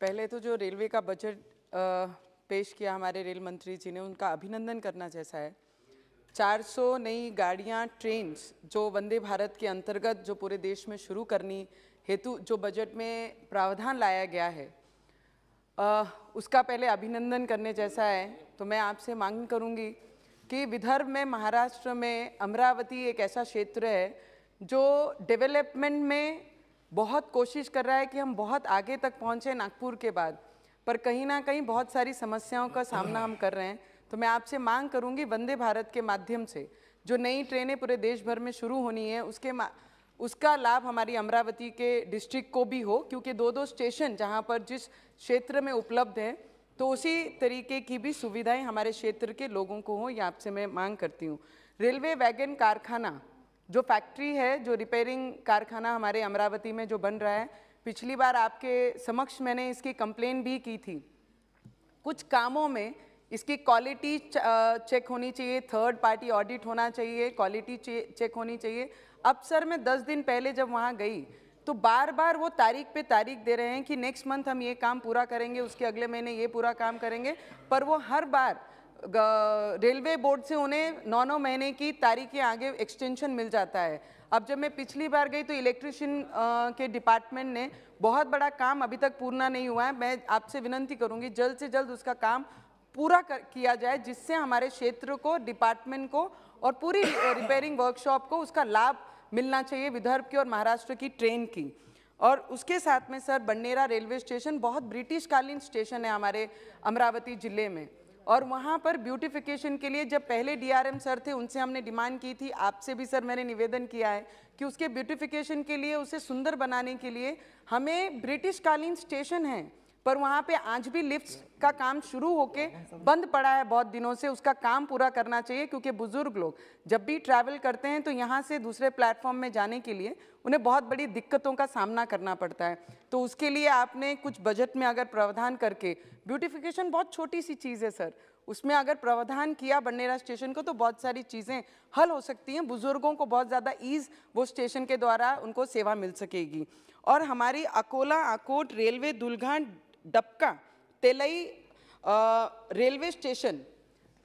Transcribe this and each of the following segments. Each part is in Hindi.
पहले तो जो रेलवे का बजट पेश किया हमारे रेल मंत्री जी ने, उनका अभिनंदन करना जैसा है। 400 नई गाड़ियां, ट्रेन्स जो वंदे भारत के अंतर्गत जो पूरे देश में शुरू करनी हेतु जो बजट में प्रावधान लाया गया है, उसका पहले अभिनंदन करने जैसा है। तो मैं आपसे मांग करूंगी कि विदर्भ में, महाराष्ट्र में अमरावती एक ऐसा क्षेत्र है जो डेवलपमेंट में बहुत कोशिश कर रहा है कि हम बहुत आगे तक पहुंचे नागपुर के बाद, पर कहीं ना कहीं बहुत सारी समस्याओं का सामना हम कर रहे हैं। तो मैं आपसे मांग करूंगी, वंदे भारत के माध्यम से जो नई ट्रेनें पूरे देश भर में शुरू होनी है, उसका लाभ हमारी अमरावती के डिस्ट्रिक्ट को भी हो, क्योंकि दो स्टेशन जहां पर जिस क्षेत्र में उपलब्ध है, तो उसी तरीके की भी सुविधाएं हमारे क्षेत्र के लोगों को हो, ये आपसे मैं मांग करती हूँ। रेलवे वैगन कारखाना जो फैक्ट्री है, जो रिपेयरिंग कारखाना हमारे अमरावती में जो बन रहा है, पिछली बार आपके समक्ष मैंने इसकी कंप्लेन भी की थी। कुछ कामों में इसकी क्वालिटी चेक होनी चाहिए, थर्ड पार्टी ऑडिट होना चाहिए, क्वालिटी चेक होनी चाहिए। अब सर मैं 10 दिन पहले जब वहाँ गई तो बार बार वो तारीख पे तारीख दे रहे हैं कि नेक्स्ट मंथ हम ये काम पूरा करेंगे, उसके अगले महीने ये पूरा काम करेंगे, पर वो हर बार रेलवे बोर्ड से उन्हें 9-9 महीने की तारीखें आगे एक्सटेंशन मिल जाता है। अब जब मैं पिछली बार गई तो इलेक्ट्रिशियन के डिपार्टमेंट ने बहुत बड़ा काम अभी तक पूरा नहीं हुआ है। मैं आपसे विनंती करूंगी जल्द से जल्द उसका काम पूरा किया जाए, जिससे हमारे क्षेत्र को, डिपार्टमेंट को और पूरी रिपेयरिंग वर्कशॉप को उसका लाभ मिलना चाहिए, विदर्भ की और महाराष्ट्र की ट्रेन की। और उसके साथ में सर, बन्नेरा रेलवे स्टेशन बहुत ब्रिटिश कालीन स्टेशन है हमारे अमरावती जिले में, और वहाँ पर ब्यूटिफिकेशन के लिए जब पहले डीआरएम सर थे, उनसे हमने डिमांड की थी, आपसे भी सर मैंने निवेदन किया है कि उसके ब्यूटिफिकेशन के लिए, उसे सुंदर बनाने के लिए हमें ब्रिटिश कालीन स्टेशन है, पर वहाँ पे आज भी लिफ्ट्स का काम शुरू होके बंद पड़ा है बहुत दिनों से, उसका काम पूरा करना चाहिए। क्योंकि बुजुर्ग लोग जब भी ट्रैवल करते हैं तो यहाँ से दूसरे प्लेटफॉर्म में जाने के लिए उन्हें बहुत बड़ी दिक्कतों का सामना करना पड़ता है। तो उसके लिए आपने कुछ बजट में अगर प्रावधान करके, ब्यूटिफिकेशन बहुत छोटी सी चीज़ है सर, उसमें अगर प्रावधान किया बन्नेरा स्टेशन को, तो बहुत सारी चीज़ें हल हो सकती हैं, बुजुर्गों को बहुत ज़्यादा ईज़ वो स्टेशन के द्वारा उनको सेवा मिल सकेगी। और हमारी Akola, Akot railway, Dulghat, Dabka, Telai railway station,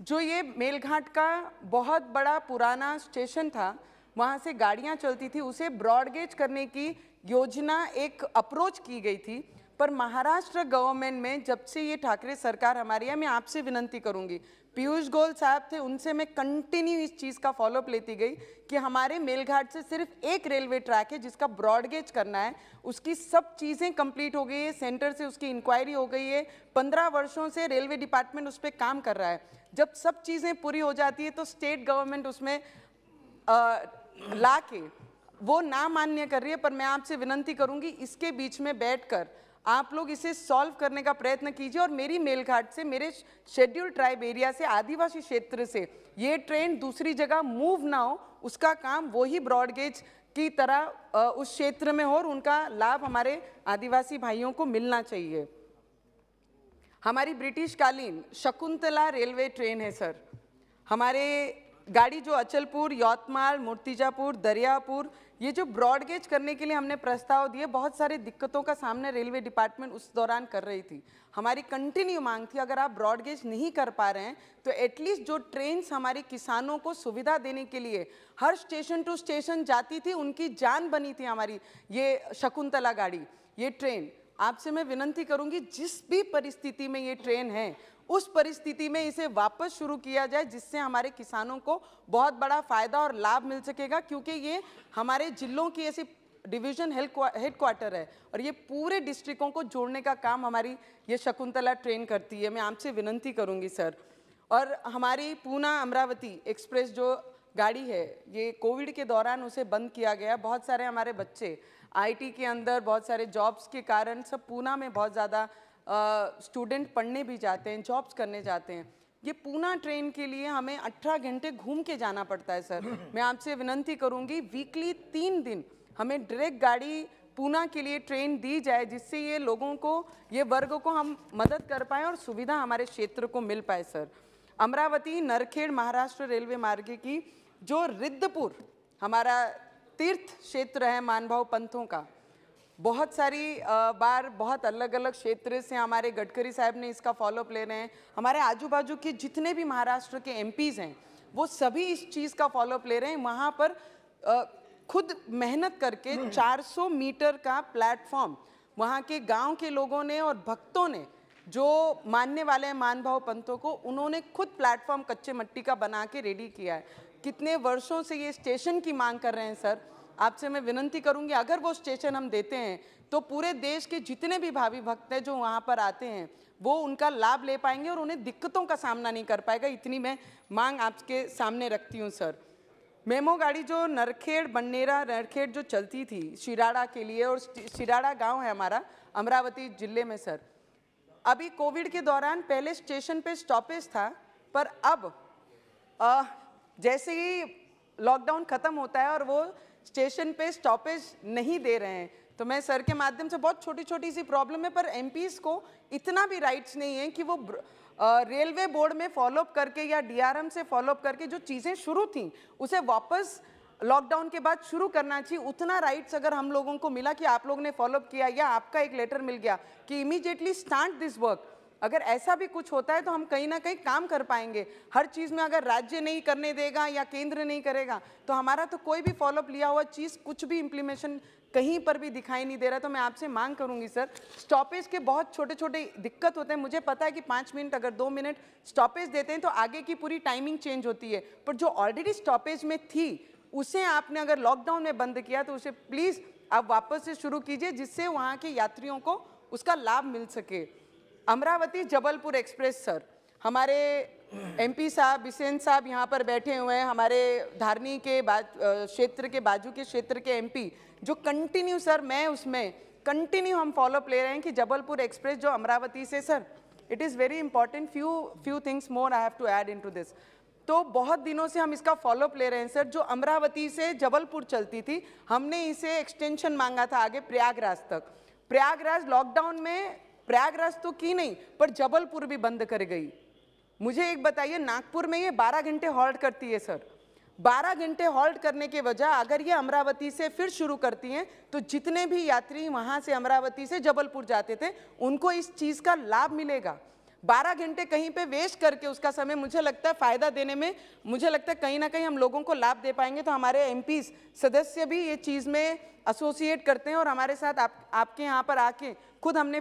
जो ये मेलघाट का बहुत बड़ा पुराना स्टेशन था, वहाँ से गाड़ियाँ चलती थी, उसे ब्रॉडगेज करने की योजना एक अप्रोच की गई थी। पर महाराष्ट्र गवर्नमेंट में जब से ये ठाकरे सरकार हमारी है, मैं आपसे विनंती करूंगी, पीयूष गोयल साहब थे, उनसे मैं कंटिन्यू इस चीज़ का फॉलोअप लेती गई कि हमारे मेलघाट से सिर्फ एक रेलवे ट्रैक है जिसका ब्रॉडगेज करना है। उसकी सब चीज़ें कंप्लीट हो गई है, सेंटर से उसकी इंक्वायरी हो गई है, 15 वर्षों से रेलवे डिपार्टमेंट उस पर काम कर रहा है। जब सब चीज़ें पूरी हो जाती है तो स्टेट गवर्नमेंट उसमें ला के वो ना मान्य कर रही है। पर मैं आपसे विनंती करूंगी, इसके बीच में बैठकर आप लोग इसे सॉल्व करने का प्रयत्न कीजिए, और मेरी मेलघाट से, मेरे शेड्यूल्ड ट्राइब एरिया से, आदिवासी क्षेत्र से ये ट्रेन दूसरी जगह मूव ना हो, उसका काम वही ब्रॉडगेज की तरह उस क्षेत्र में हो, और उनका लाभ हमारे आदिवासी भाइयों को मिलना चाहिए। हमारी ब्रिटिश कालीन शकुंतला रेलवे ट्रेन है सर, हमारे गाड़ी जो अचलपुर, यवतमाल, मूर्तिजापुर, दरियापुर, ये जो ब्रॉडगेज करने के लिए हमने प्रस्ताव दिए, बहुत सारी दिक्कतों का सामना रेलवे डिपार्टमेंट उस दौरान कर रही थी। हमारी कंटिन्यू मांग थी, अगर आप ब्रॉडगेज नहीं कर पा रहे हैं तो एटलीस्ट जो ट्रेन्स हमारे किसानों को सुविधा देने के लिए हर स्टेशन टू स्टेशन जाती थी, उनकी जान बनी थी हमारी ये शकुंतला गाड़ी, ये ट्रेन। आपसे मैं विनंती करूंगी, जिस भी परिस्थिति में ये ट्रेन है, उस परिस्थिति में इसे वापस शुरू किया जाए, जिससे हमारे किसानों को बहुत बड़ा फायदा और लाभ मिल सकेगा। क्योंकि ये हमारे जिलों की ऐसी डिवीजन हेडक्वार्टर है, और ये पूरे डिस्ट्रिक्टों को जोड़ने का काम हमारी ये शकुंतला ट्रेन करती है। मैं आपसे विनंती करूंगी सर। और हमारी पूना अमरावती एक्सप्रेस जो गाड़ी है, ये कोविड के दौरान उसे बंद किया गया। बहुत सारे हमारे बच्चे आईटी के अंदर, बहुत सारे जॉब्स के कारण सब पूना में बहुत ज़्यादा स्टूडेंट पढ़ने भी जाते हैं, जॉब्स करने जाते हैं। ये पूना ट्रेन के लिए हमें 18 घंटे घूम के जाना पड़ता है सर। मैं आपसे विनंती करूंगी, वीकली 3 दिन हमें डायरेक्ट गाड़ी पूना के लिए ट्रेन दी जाए, जिससे ये लोगों को, ये वर्ग को हम मदद कर पाएँ और सुविधा हमारे क्षेत्र को मिल पाए सर। अमरावती नरखेड़ महाराष्ट्र रेलवे मार्ग की जो रिद्धपुर हमारा तीर्थ क्षेत्र है मानभाव पंथों का, बहुत सारी बार बहुत अलग अलग क्षेत्र से हमारे गडकरी साहब ने इसका फॉलोअप ले रहे हैं। हमारे आजू बाजू के जितने भी महाराष्ट्र के एमपीज़ हैं वो सभी इस चीज़ का फॉलोअप ले रहे हैं। वहाँ पर खुद मेहनत करके 400 मीटर का प्लेटफॉर्म वहाँ के गांव के लोगों ने और भक्तों ने, जो मानने वाले हैं मान भाव पंथों को, उन्होंने खुद प्लेटफॉर्म कच्चे मिट्टी का बना के रेडी किया है। कितने वर्षों से ये स्टेशन की मांग कर रहे हैं सर। आपसे मैं विनती करूंगी, अगर वो स्टेशन हम देते हैं तो पूरे देश के जितने भी भावी भक्त हैं जो वहाँ पर आते हैं वो उनका लाभ ले पाएंगे और उन्हें दिक्कतों का सामना नहीं कर पाएगा। इतनी मैं मांग आपके सामने रखती हूँ सर। मेमो गाड़ी जो नरखेड़ बन्नेरा नरखेड़ जो चलती थी शिराड़ा के लिए, और शिराड़ा गांव है हमारा अमरावती जिले में सर, अभी कोविड के दौरान पहले स्टेशन पे स्टॉपेज था, पर अब जैसे ही लॉकडाउन ख़त्म होता है और वो स्टेशन पे स्टॉपेज नहीं दे रहे हैं, तो मैं सर के माध्यम से, बहुत छोटी छोटी सी प्रॉब्लम है पर एमपीज़ को इतना भी राइट्स नहीं है कि वो रेलवे बोर्ड में फॉलोअप करके या डीआरएम से फॉलोअप करके जो चीज़ें शुरू थी उसे वापस लॉकडाउन के बाद शुरू करना चाहिए। उतना राइट्स अगर हम लोगों को मिला कि आप लोगों ने फॉलोअप किया या आपका एक लेटर मिल गया कि इमीडिएटली स्टार्ट दिस वर्क, अगर ऐसा भी कुछ होता है तो हम कहीं ना कहीं काम कर पाएंगे। हर चीज़ में अगर राज्य नहीं करने देगा या केंद्र नहीं करेगा तो हमारा तो कोई भी फॉलोअप लिया हुआ चीज़ कुछ भी इम्प्लीमेशन कहीं पर भी दिखाई नहीं दे रहा। तो मैं आपसे मांग करूंगी सर, स्टॉपेज के बहुत छोटे छोटे दिक्कत होते हैं। मुझे पता है कि 5 मिनट अगर 2 मिनट स्टॉपेज देते हैं तो आगे की पूरी टाइमिंग चेंज होती है, पर जो ऑलरेडी स्टॉपेज में थी उसे आपने अगर लॉकडाउन में बंद किया तो उसे प्लीज़ आप वापस से शुरू कीजिए, जिससे वहाँ के यात्रियों को उसका लाभ मिल सके। अमरावती जबलपुर एक्सप्रेस सर, हमारे एमपी साहब बिसेन साहब यहाँ पर बैठे हुए हैं, हमारे धारनी के क्षेत्र के बाजू के क्षेत्र के एमपी, जो कंटिन्यू सर, मैं उसमें कंटिन्यू हम फॉलोअप ले रहे हैं कि जबलपुर एक्सप्रेस जो अमरावती से sir, it is very important, few things more I have to add into this. तो बहुत दिनों से हम इसका फॉलोअप ले रहे हैं सर। जो अमरावती से जबलपुर चलती थी, हमने इसे एक्सटेंशन मांगा था आगे प्रयागराज तक। प्रयागराज लॉकडाउन में, प्रयागराज तो की नहीं पर जबलपुर भी बंद कर गई। मुझे एक बताइए, नागपुर में ये 12 घंटे हॉल्ट करती है सर। 12 घंटे हॉल्ट करने के वजह अगर ये अमरावती से फिर शुरू करती हैं तो जितने भी यात्री वहाँ से अमरावती से जबलपुर जाते थे उनको इस चीज़ का लाभ मिलेगा। 12 घंटे कहीं पे वेस्ट करके उसका समय, मुझे लगता है फ़ायदा देने में, मुझे लगता है कहीं ना कहीं हम लोगों को लाभ दे पाएंगे। तो हमारे एमपीज़ सदस्य भी ये चीज़ में एसोसिएट करते हैं और हमारे साथ आपके यहाँ पर आके खुद हमने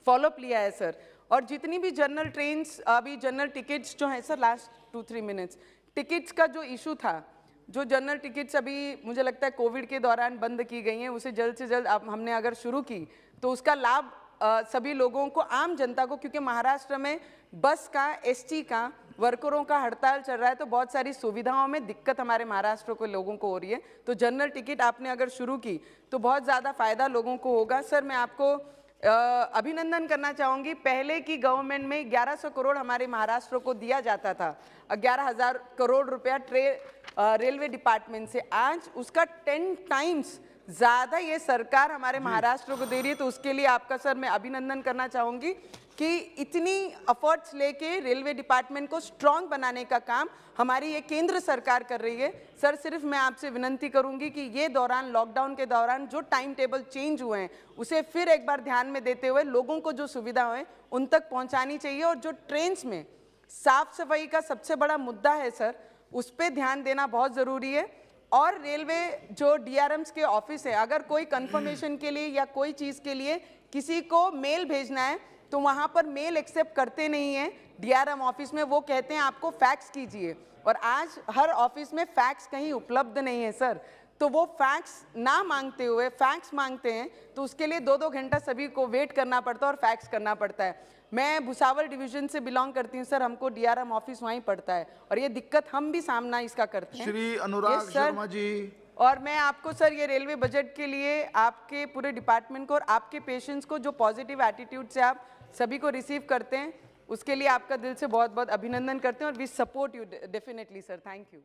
फॉलोअप लिया है सर। और जितनी भी जनरल ट्रेन्स, अभी जनरल टिकट्स जो हैं सर, लास्ट 2-3 मिनट्स, टिकट्स का जो इशू था, जो जनरल टिकट्स अभी मुझे लगता है कोविड के दौरान बंद की गई हैं, उसे जल्द से जल्द हमने अगर शुरू की तो उसका लाभ सभी लोगों को, आम जनता को, क्योंकि महाराष्ट्र में बस का, एसटी का, वर्करों का हड़ताल चल रहा है तो बहुत सारी सुविधाओं में दिक्कत हमारे महाराष्ट्र के लोगों को हो रही है। तो जनरल टिकट आपने अगर शुरू की तो बहुत ज़्यादा फ़ायदा लोगों को होगा। सर मैं आपको अभिनंदन करना चाहूँगी, पहले की गवर्नमेंट में 1100 करोड़ हमारे महाराष्ट्र को दिया जाता था, 11,000 करोड़ रुपया रेलवे डिपार्टमेंट से, आज उसका 10 टाइम्स ज़्यादा ये सरकार हमारे महाराष्ट्र को दे रही है। तो उसके लिए आपका सर मैं अभिनंदन करना चाहूँगी कि इतनी एफर्ट्स लेके रेलवे डिपार्टमेंट को स्ट्रॉन्ग बनाने का काम हमारी ये केंद्र सरकार कर रही है। सर सिर्फ मैं आपसे विनती करूंगी कि ये दौरान, लॉकडाउन के दौरान जो टाइम टेबल चेंज हुए हैं उसे फिर एक बार ध्यान में देते हुए लोगों को जो सुविधा है उन तक पहुंचानी चाहिए। और जो ट्रेन्स में साफ सफाई का सबसे बड़ा मुद्दा है सर, उस पर ध्यान देना बहुत ज़रूरी है। और रेलवे जो डीआरएम्स के ऑफिस है, अगर कोई कंफर्मेशन के लिए या कोई चीज़ के लिए किसी को मेल भेजना है तो वहाँ पर मेल एक्सेप्ट करते नहीं हैं डीआरएम ऑफिस में, वो कहते हैं आपको फैक्स कीजिए। और आज हर ऑफिस में फैक्स कहीं उपलब्ध नहीं है सर, तो वो फैक्स ना मांगते हुए फैक्स मांगते हैं तो उसके लिए 2-2 घंटा सभी को वेट करना पड़ता है और फैक्स करना पड़ता है। मैं भुसावल डिवीजन से बिलोंग करती हूँ सर, हमको डीआरएम ऑफिस वहीं पड़ता है और ये दिक्कत हम भी सामना इसका करते हैं। श्री अनुराग शर्मा जी, और मैं आपको सर ये रेलवे बजट के लिए आपके पूरे डिपार्टमेंट को और आपके पेशेंट्स को, जो पॉजिटिव एटीट्यूड से आप सभी को रिसीव करते हैं, उसके लिए आपका दिल से बहुत बहुत अभिनंदन करते हैं और we support you definitely sir. Thank you.